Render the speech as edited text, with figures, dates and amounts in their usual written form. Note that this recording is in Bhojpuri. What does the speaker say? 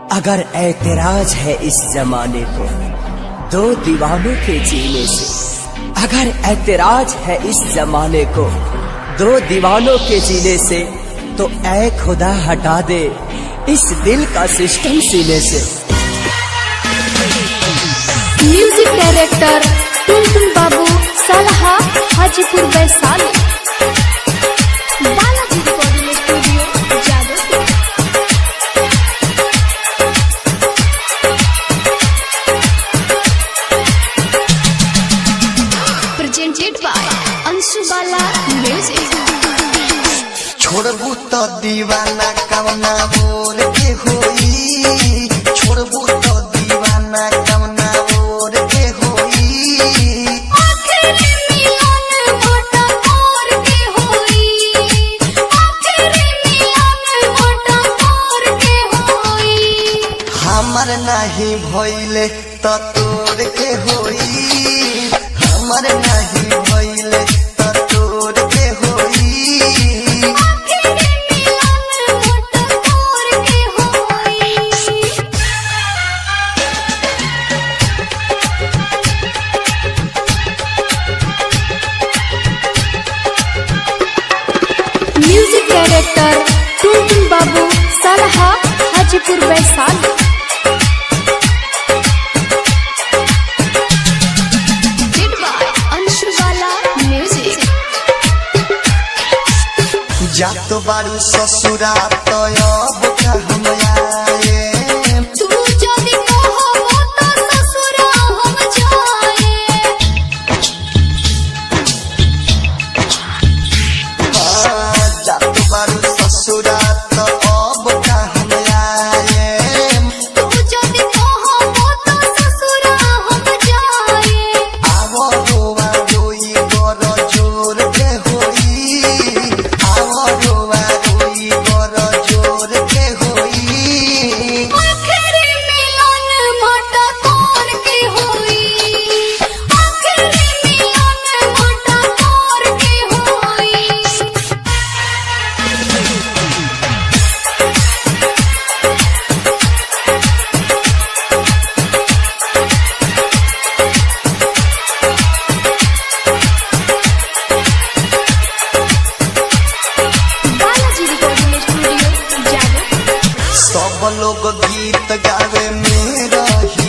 अगर ऐतराज है इस जमाने को दो दीवानों के जीने से, अगर ऐतराज है इस जमाने को दो दीवानों के जीने से, तो ऐ खुदा हटा दे इस दिल का सिस्टम सीने से। म्यूजिक डायरेक्टर टुनटुन बाबू सलाहा Hajipur Vaishali. Balaji recording studio Jadavpur. Presented by Anshu Bala music. छोड़बू तो दीवाना कवना बोल के होई, छोड़बू तो दीवाना कवना बोल के होई। आखिरी मिलन मोटा मोर के होई, आखिरी मिलन मोटा मोर के होई। हमर नहीं भइले तो तोर के होई, हमर नहीं भइले तो तोर के होई। म्यूजिक डायरेक्टर टुनटुन बाबू सलाहा हाजीपुर वैशाली। अंशु बाला म्यूजिक। जा तो बारू ससुरा तो अब का हम आए। तू जदी कहबो तो ससुरा हम जाए। जा तो बारू ससुरा तो अब का हम आए। तू जदी कहबो तो ससुरा हम जाए। आवो रोवा रोई बर जोर के होई, आवो रोवा रोई बर जोर के होई। आखिरी मिलन मोटा मोर के होई, आखिरी मिलन मोटा मोर के होई। Balaji recording studio Jadavpur. सब लोग गीत गावे मेरा ही